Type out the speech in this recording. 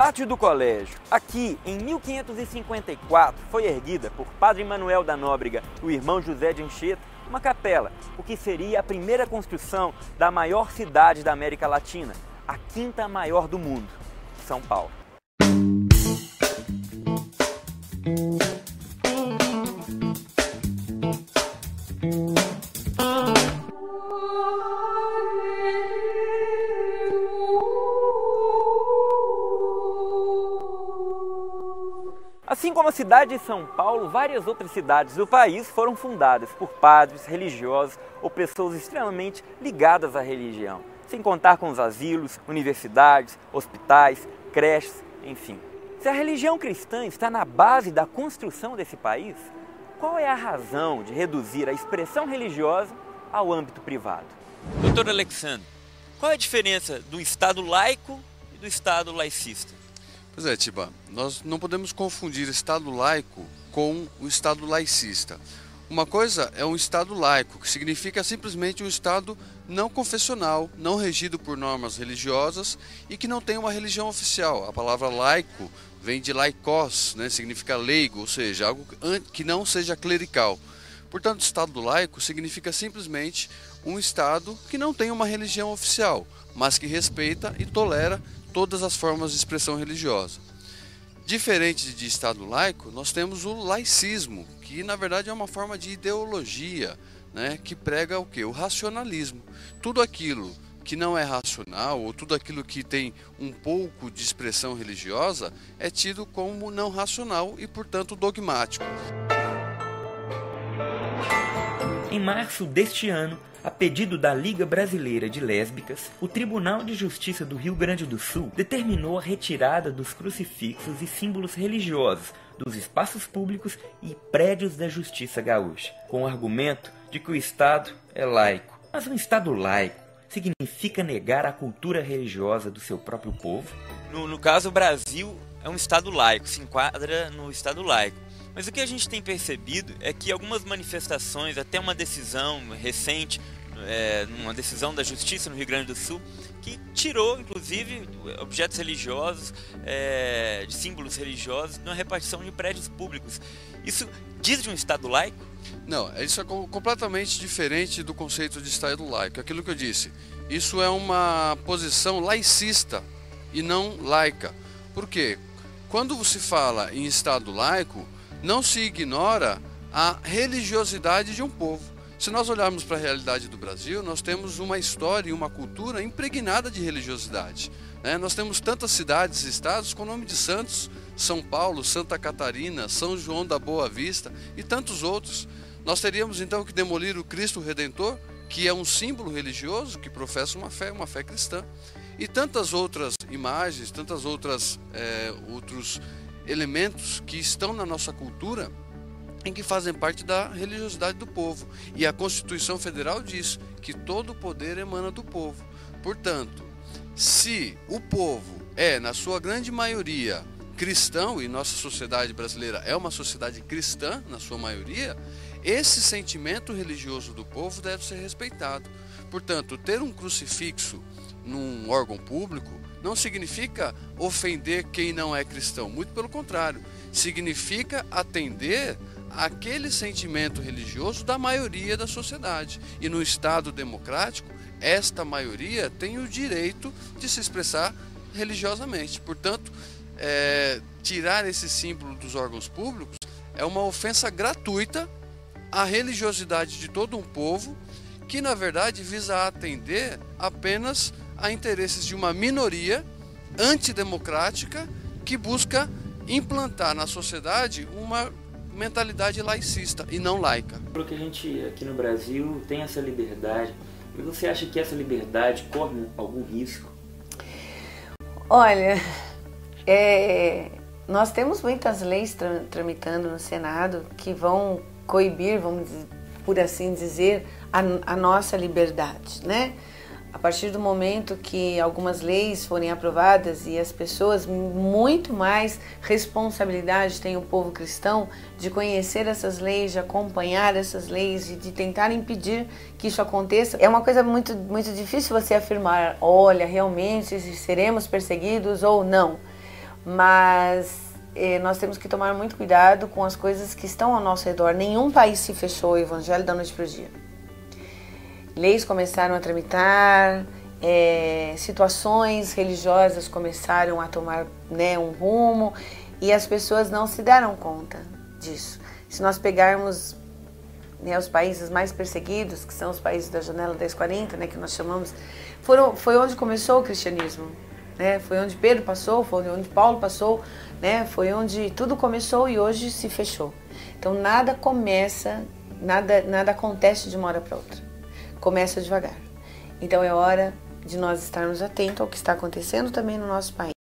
Pátio do Colégio. Aqui, em 1554, foi erguida por Padre Manuel da Nóbrega e o irmão José de Anchieta uma capela, o que seria a primeira construção da maior cidade da América Latina, a quinta maior do mundo, São Paulo. Assim como a cidade de São Paulo, várias outras cidades do país foram fundadas por padres, religiosos ou pessoas extremamente ligadas à religião, sem contar com os asilos, universidades, hospitais, creches, enfim. Se a religião cristã está na base da construção desse país, qual é a razão de reduzir a expressão religiosa ao âmbito privado? Doutor Alexandre, qual é a diferença do Estado laico e do Estado laicista? Pois é, Tiba, nós não podemos confundir Estado laico com o Estado laicista. Uma coisa é um Estado laico, que significa simplesmente um Estado não confessional, não regido por normas religiosas e que não tem uma religião oficial. A palavra laico vem de laikos, né, significa leigo, ou seja, algo que não seja clerical. Portanto, Estado laico significa simplesmente um Estado que não tem uma religião oficial, mas que respeita e tolera todas as formas de expressão religiosa. Diferente de Estado laico, nós temos o laicismo, que na verdade é uma forma de ideologia, né, que prega o quê? O racionalismo. Tudo aquilo que não é racional, ou tudo aquilo que tem um pouco de expressão religiosa, é tido como não racional e, portanto, dogmático. Em março deste ano, a pedido da Liga Brasileira de Lésbicas, o Tribunal de Justiça do Rio Grande do Sul determinou a retirada dos crucifixos e símbolos religiosos dos espaços públicos e prédios da Justiça Gaúcha, com o argumento de que o Estado é laico. Mas um Estado laico significa negar a cultura religiosa do seu próprio povo? No caso, o Brasil é um Estado laico, se enquadra no Estado laico. Mas o que a gente tem percebido é que algumas manifestações, até uma decisão recente, uma decisão da Justiça no Rio Grande do Sul, que tirou, inclusive, objetos religiosos, de símbolos religiosos, na repartição de prédios públicos. Isso diz de um Estado laico? Não, isso é completamente diferente do conceito de Estado laico. Aquilo que eu disse, isso é uma posição laicista e não laica. Por quê? Quando se fala em Estado laico, não se ignora a religiosidade de um povo. Se nós olharmos para a realidade do Brasil, nós temos uma história e uma cultura impregnada de religiosidade, né? Nós temos tantas cidades e estados com o nome de santos, São Paulo, Santa Catarina, São João da Boa Vista e tantos outros. Nós teríamos então que demolir o Cristo Redentor, que é um símbolo religioso, que professa uma fé cristã. E tantas outras imagens, tantas outros elementos que estão na nossa cultura em que fazem parte da religiosidade do povo. E a Constituição Federal diz que todo o poder emana do povo. Portanto, se o povo é, na sua grande maioria, cristão, e nossa sociedade brasileira é uma sociedade cristã, na sua maioria, esse sentimento religioso do povo deve ser respeitado. Portanto, ter um crucifixo num órgão público não significa ofender quem não é cristão, muito pelo contrário, significa atender aquele sentimento religioso da maioria da sociedade. E no Estado democrático, esta maioria tem o direito de se expressar religiosamente. Portanto, tirar esse símbolo dos órgãos públicos é uma ofensa gratuita à religiosidade de todo um povo, que na verdade visa atender apenas a interesses de uma minoria antidemocrática que busca implantar na sociedade uma mentalidade laicista e não laica. Porque a gente aqui no Brasil tem essa liberdade, e você acha que essa liberdade corre algum risco? Olha, nós temos muitas leis tramitando no Senado que vão coibir, vamos por assim dizer, a nossa liberdade, né? A partir do momento que algumas leis forem aprovadas e as pessoas, muito mais responsabilidade tem o povo cristão de conhecer essas leis, de acompanhar essas leis e de tentar impedir que isso aconteça. É uma coisa muito, muito difícil você afirmar, olha, realmente seremos perseguidos ou não. mas nós temos que tomar muito cuidado com as coisas que estão ao nosso redor. Nenhum país se fechou ao evangelho da noite para o dia. Leis começaram a tramitar, situações religiosas começaram a tomar, né, um rumo, e as pessoas não se deram conta disso. Se nós pegarmos, né, os países mais perseguidos, que são os países da janela 1040, né, que nós chamamos, foi onde começou o cristianismo, né? Foi onde Pedro passou, foi onde Paulo passou, né? Foi onde tudo começou e hoje se fechou. Então nada acontece de uma hora para outra. Começa devagar. Então é hora de nós estarmos atentos ao que está acontecendo também no nosso país.